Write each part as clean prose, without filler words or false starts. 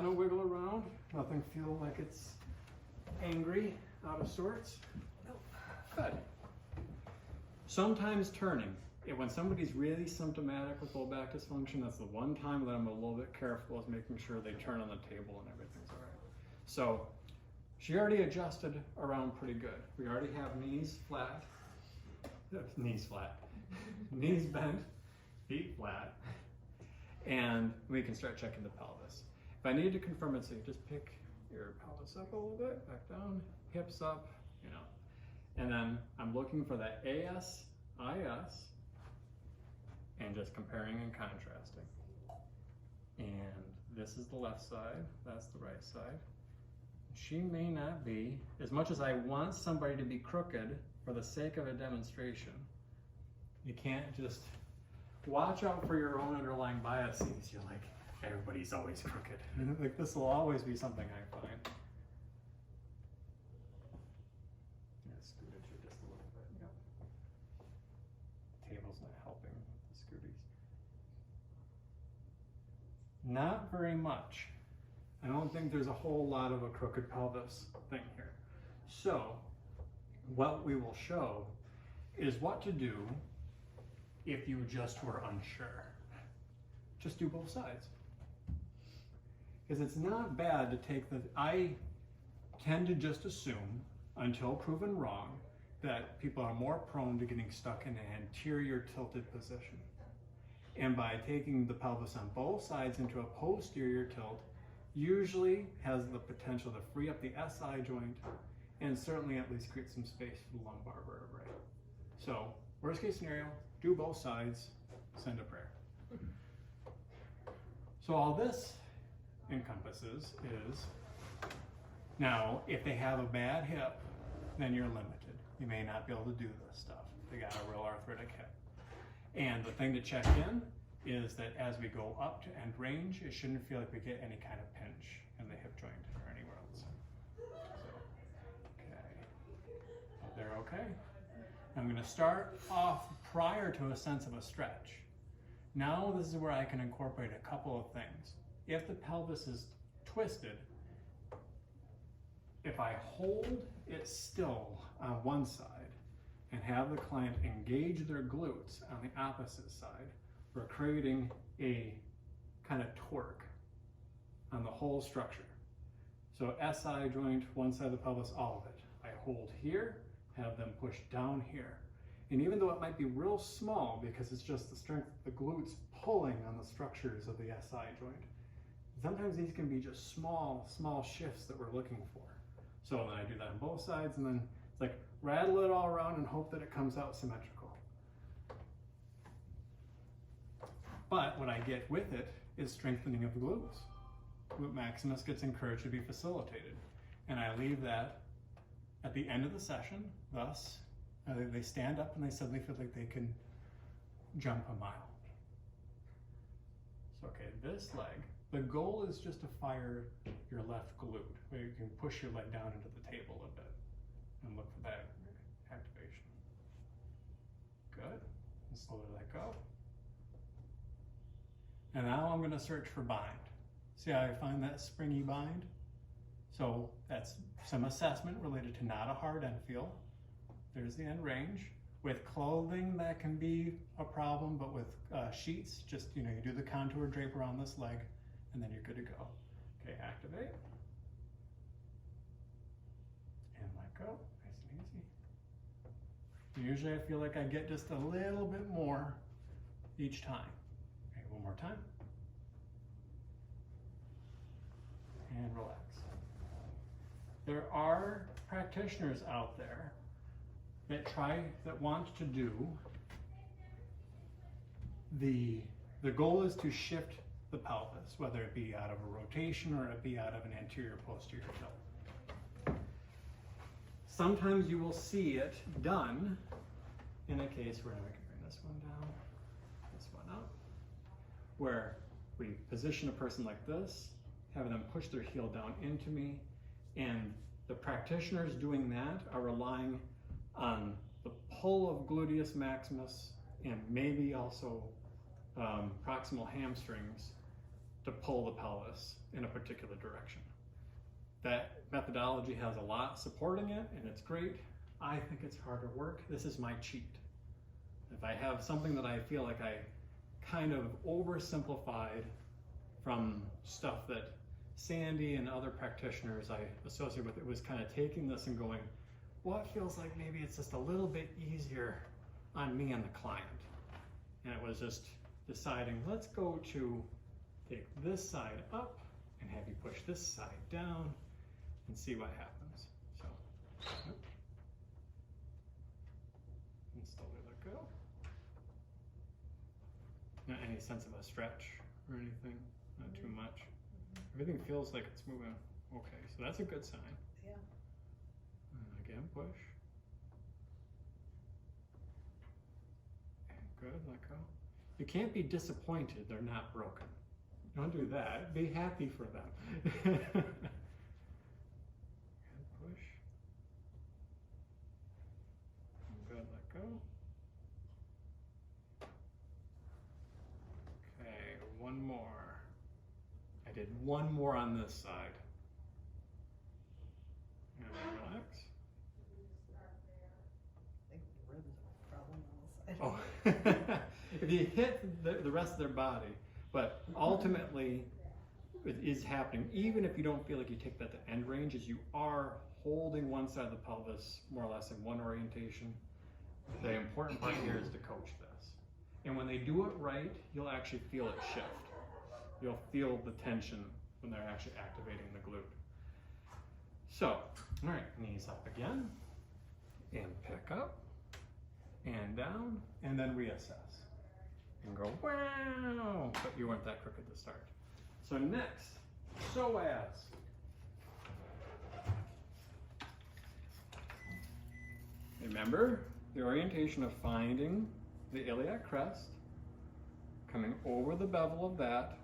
kind of wiggle around. Nothing feel like it's angry, out of sorts. Good. Sometimes turning. When somebody's really symptomatic with low back dysfunction, that's the one time that I'm a little bit careful, is making sure they turn on the table and everything's all right. So she already adjusted around pretty good. We already have knees flat, knees bent, feet flat, and we can start checking the pelvis. If I need to confirm it, so you just pick your pelvis up a little bit, back down, hips up, you know. And then I'm looking for that AS, IS, and just comparing and contrasting. And this is the left side, that's the right side. She may not be, as much as I want somebody to be crooked for the sake of a demonstration, you can't just watch out for your own underlying biases. You're like, everybody's always crooked. Like, this will always be something I find. Yeah, scoot it here just a little bit. Yep. Table's not helping with the scooties. Not very much. I don't think there's a whole lot of a crooked pelvis thing here. So what we will show is what to do if you just were unsure. Just do both sides. Because it's not bad to take I tend to just assume, until proven wrong, that people are more prone to getting stuck in an anterior tilted position. And by taking the pelvis on both sides into a posterior tilt, usually has the potential to free up the SI joint and certainly at least create some space for the lumbar vertebrae. So, worst case scenario, do both sides, send a prayer. So all this encompasses is, now if they have a bad hip, then you're limited. You may not be able to do this stuff. They got a real arthritic hip. And the thing to check in is that as we go up to end range, it shouldn't feel like we get any kind of pinch in the hip joint or anywhere else. So, okay. They're okay. I'm gonna start off prior to a sense of a stretch. Now this is where I can incorporate a couple of things. If the pelvis is twisted, if I hold it still on one side and have the client engage their glutes on the opposite side, we're creating a kind of torque on the whole structure. So SI joint, one side of the pelvis, all of it. I hold here, have them push down here. And even though it might be real small because it's just the strength of the glutes pulling on the structures of the SI joint, sometimes these can be just small shifts that we're looking for. So then I do that on both sides, and then it's like rattle it all around and hope that it comes out symmetrical. But what I get with it is strengthening of the glutes. Glute maximus gets encouraged to be facilitated. And I leave that at the end of the session, thus they stand up and they suddenly feel like they can jump a mile. So okay, this leg, the goal is just to fire your left glute, where you can push your leg down into the table a bit and look for that activation. Good, and slowly let go. And now I'm going to search for bind. See how I find that springy bind? So that's some assessment related to not a hard end feel. There's the end range. With clothing, that can be a problem, but with sheets, just, you do the contour drape around this leg, and then you're good to go. Okay, activate. And let go, nice and easy. Usually I feel like I get just a little bit more each time. Okay, one more time. And relax. There are practitioners out there that want to do, the goal is to shift the pelvis, whether it be out of a rotation or it be out of an anterior posterior tilt. Sometimes you will see it done in a case where I can bring this one down, this one up, where we position a person like this, having them push their heel down into me, and the practitioners doing that are relying on the pull of gluteus maximus and maybe also proximal hamstrings to pull the pelvis in a particular direction. That methodology has a lot supporting it, and it's great. I think it's harder work. This is my cheat. If I have something that I feel like I kind of oversimplified from stuff that Sandy and other practitioners I associate with, it was kind of taking this and going, well, it feels like maybe it's just a little bit easier on me and the client. And it was just deciding, let's go to take this side up and have you push this side down and see what happens. So, yep. And slowly let go. Not any sense of a stretch or anything, not too much. Everything feels like it's moving. Okay, so that's a good sign. Yeah. And again, push. And good, let go. You can't be disappointed they're not broken. Don't do that. Be happy for them. And push. And good, let go. Okay, one more. I did one more on this side. And relax. I think the ribs are a problem on this side. Oh, if you hit the rest of their body, but ultimately it is happening, even if you don't feel like you take that to end range, is you are holding one side of the pelvis more or less in one orientation. The important part here is to coach this. And when they do it right, you'll actually feel it shift. You'll feel the tension when they're actually activating the glute. So, all right, knees up again, and pick up, and down, and then reassess. And go, wow, but you weren't that quick at the start. So next, psoas. Remember the orientation of finding the iliac crest, coming over the bevel of that.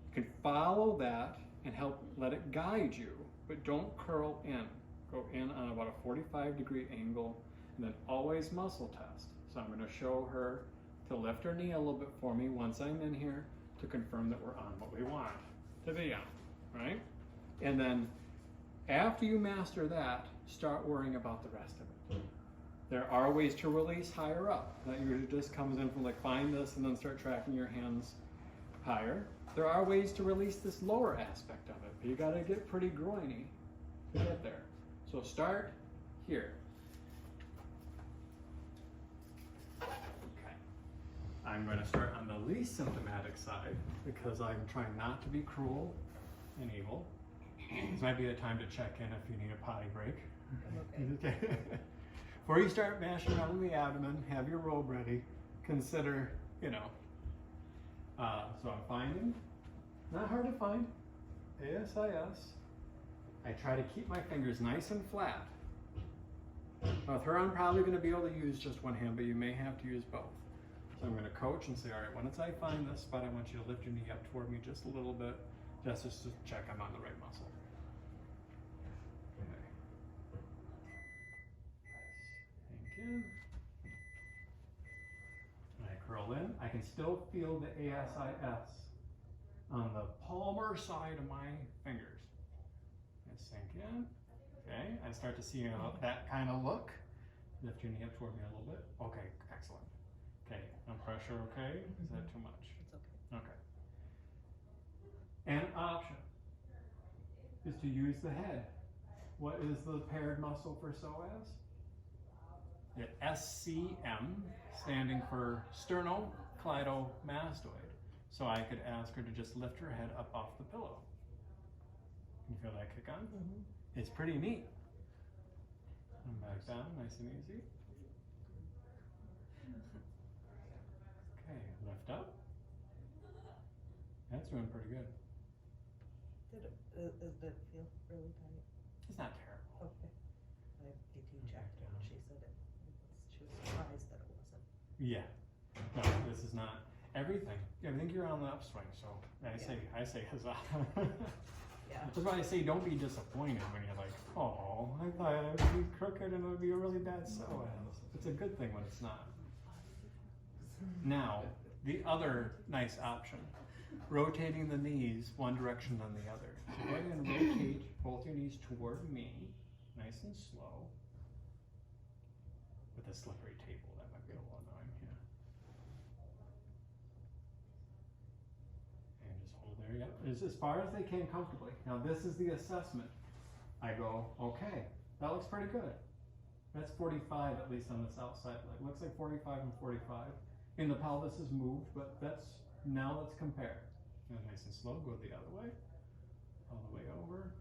You can follow that and help let it guide you, but don't curl in. Go in on about a 45-degree angle, and then always muscle test. So I'm going to show her to lift her knee a little bit for me once I'm in here to confirm that we're on what we want to be on, right? And then after you master that, start worrying about the rest of it. There are ways to release higher up. That usually just comes in from like find this and then start tracking your hands higher. There are ways to release this lower aspect of it, but you gotta get pretty groiny to get there. So start here. Okay. I'm going to start on the least symptomatic side because I'm trying not to be cruel and evil. This might be a time to check in if you need a potty break. Okay. Before you start mashing out in the abdomen, have your robe ready. Consider, so I'm finding, not hard to find, ASIS. I try to keep my fingers nice and flat. With her, I'm probably going to be able to use just one hand, but you may have to use both. So I'm going to coach and say, all right, once I find this spot, I want you to lift your knee up toward me just a little bit, just to check I'm on the right muscle. Okay. Sink in. When I curl in, I can still feel the ASIS on the palmar side of my fingers. I sink in. Okay, I start to see that kind of look. Lift your knee up toward me a little bit. Okay, excellent. Okay, no pressure, okay? Is that too much? It's okay. Okay. An option is to use the head. What is the paired muscle for psoas? The SCM, standing for sternocleidomastoid. So I could ask her to just lift her head up off the pillow. Can you feel that kick on? Mm-hmm. It's pretty neat. And back down, nice and easy. Okay, lift up. That's doing pretty good. Did it feel really tight? It's not terrible. Okay. My PT checked it and she said she was surprised that it wasn't. Yeah. No, this is not everything. I think you're on the upswing, so I say huzzah. Yeah. That's why I say don't be disappointed when you're like, oh, I thought it would be crooked and it would be a really bad psoas. It's a good thing when it's not. Now, the other nice option rotating the knees one direction then the other. So go ahead and rotate both your knees toward me, nice and slow. With a slippery table, that might be a little annoying, yeah. And just hold there, yep. As far as they can comfortably. Now this is the assessment. I go, okay, that looks pretty good. That's 45 at least on this outside leg. Looks like 45 and 45. And the pelvis is moved, but now let's compare. And nice and slow, go the other way. All the way over.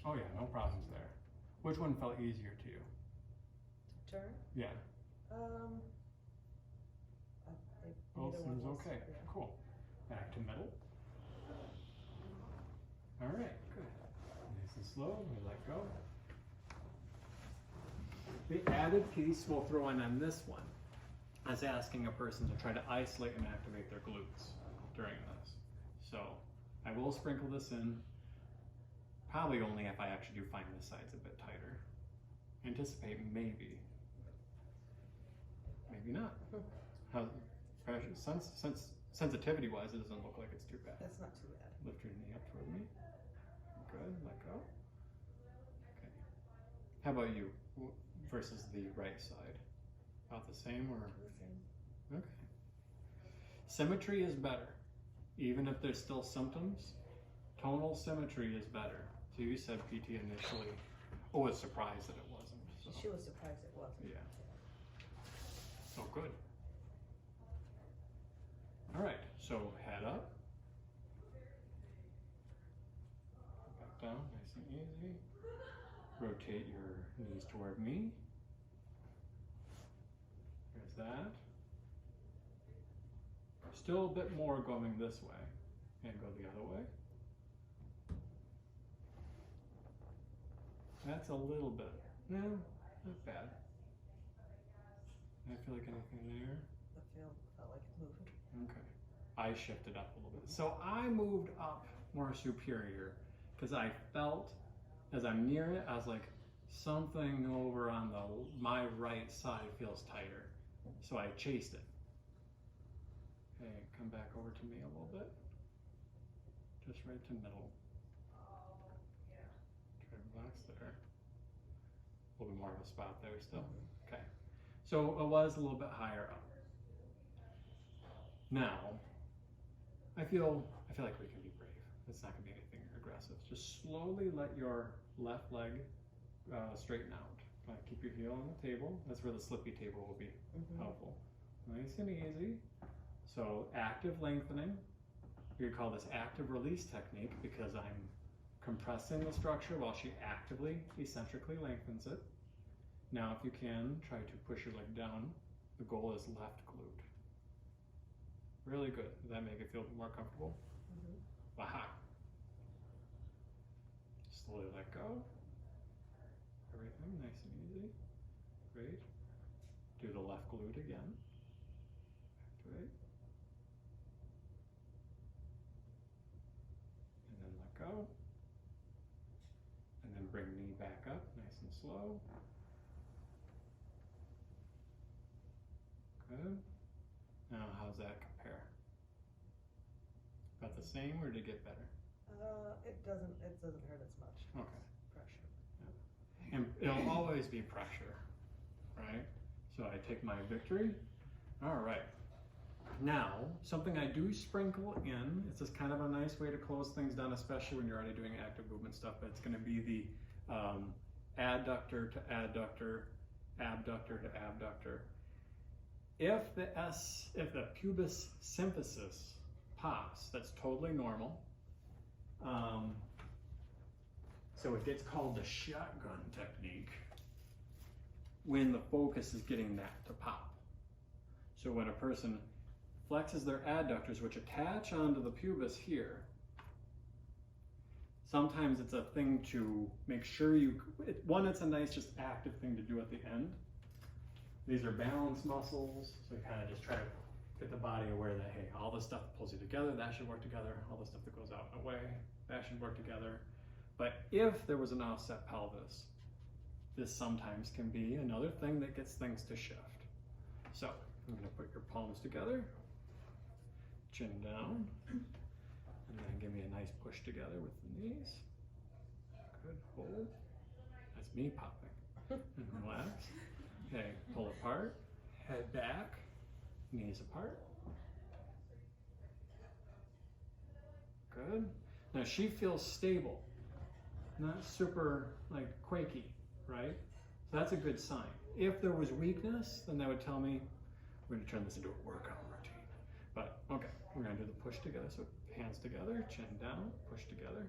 Oh yeah, no problems there. Which one felt easier to you? Turn? Yeah. Both neither one seems was, okay. yeah. Cool. Back to middle. All right, good. Nice and slow, we let go. The added piece we'll throw in on this one is asking a person to try to isolate and activate their glutes during this. So I will sprinkle this in, probably only if I actually do find the sides a bit tighter. Anticipate maybe. Maybe not. How pressure, sensitivity wise, it doesn't look like it's too bad. That's not too bad. Lift your knee up toward me. Good, let go. Okay. How about you versus the right side? About the same or? The same. Okay. Symmetry is better. Even if there's still symptoms, tonal symmetry is better. So you said PT initially, was surprised that it wasn't. So. She was surprised it wasn't. Yeah. So good. All right, so head up. Back down, nice and easy. Rotate your knees toward me. There's that. Still a bit more going this way. And go the other way. That's a little bit. No, not bad. I feel like anything there. Felt like it moved. Okay. I shifted up a little bit. So I moved up more superior because I felt as I'm near it, I was like, something over on my right side feels tighter. So I chased it. Okay, come back over to me a little bit. Just right to middle. Try to relax there. A little bit more of a spot there still. Okay. So it was a little bit higher up. Now, I feel like we can be brave. It's not gonna be anything aggressive. Just slowly let your left leg straighten out. Keep your heel on the table. That's where the slippy table will be helpful. Nice and easy. So active lengthening. We call this active release technique because I'm compressing the structure while she actively, eccentrically lengthens it. Now if you can, try to push your leg down. The goal is left glute. Really good. Does that make it feel more comfortable? Aha. Slowly let go. Everything nice and easy. Great. Do the left glute again. Activate. And then let go. And then bring knee back up, nice and slow. Good. Now, how's that compare? About the same, or did it get better? It doesn't hurt as much. Okay. Pressure. Yeah. And it'll always be pressure, right? So I take my victory. All right. Now, something I do sprinkle in, it's just kind of a nice way to close things down, especially when you're already doing active movement stuff, but it's gonna be the adductor to adductor, abductor to abductor. If the pubis symphysis pops, that's totally normal. So it gets called the shotgun technique when the focus is getting that to pop. So when a person flexes their adductors, which attach onto the pubis here, sometimes it's a thing to make sure it's a nice just active thing to do at the end. These are balance muscles, so you kind of just try to get the body aware that, hey, all this stuff pulls you together, that should work together, all the stuff that goes out and away, that should work together. But if there was an offset pelvis, this sometimes can be another thing that gets things to shift. So I'm gonna put your palms together, chin down. And then give me a nice push together with the knees. Good, hold. That's me popping. And relax. Okay, pull apart, head back, knees apart. Good. Now she feels stable, not super like quaky, right? So that's a good sign. If there was weakness, then that would tell me we're gonna turn this into a workout routine. But okay, we're gonna do the push together. So hands together, chin down, push together.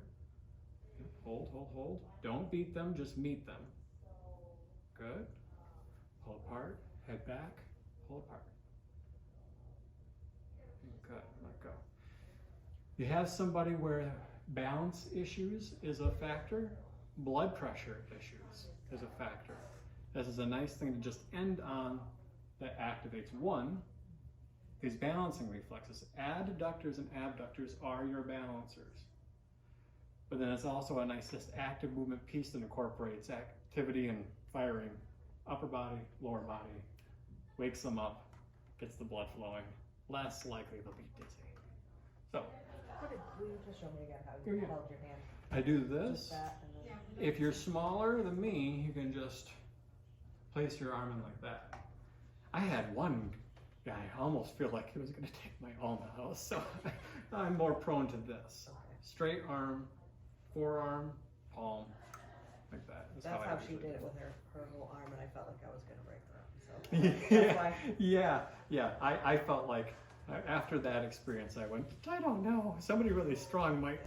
Hold, hold, hold. Don't beat them, just meet them. Good. Pull apart, head back, pull apart. Good, let go. You have somebody where balance issues is a factor, blood pressure issues is a factor. This is a nice thing to just end on that activates one, these balancing reflexes. Adductors and abductors are your balancers. But then it's also a nice just active movement piece that incorporates activity and firing, upper body, lower body, wakes them up, gets the blood flowing, less likely they'll be dizzy. So, Will you just show me again how you held your hand? I do this. Just that and then... If you're smaller than me, you can just place your arm in like that. I had one guy, I almost feel like he was gonna take my house, so I'm more prone to this. Okay. Straight arm, forearm, palm, like that. That's how I she usually did it do with her whole arm, and I felt like I was going to break her arm. So that's why. Yeah. I felt like after that experience, I went, I don't know, somebody really strong might.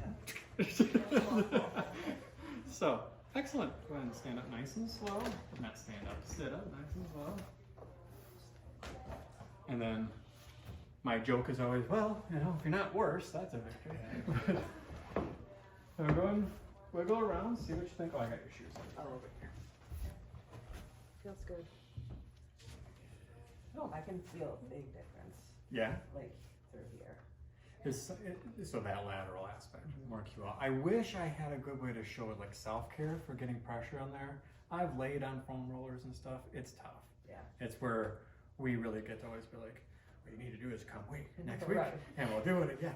So, excellent. Go ahead and stand up nice and slow. Not stand up, sit up nice and slow. And then my joke is always, well, you know, if you're not worse, that's a victory. So go and wiggle around, see what you think. Oh, I got your shoes on. Oh, over here. Feels good. No, I can feel a big difference, Yeah? like through here. So that lateral aspect, more QL. I wish I had a good way to show it like self-care for getting pressure on there. I've laid on foam rollers and stuff. It's tough. Yeah. It's where we really get to always be like, what you need to do is come next week Right. and we'll do it again.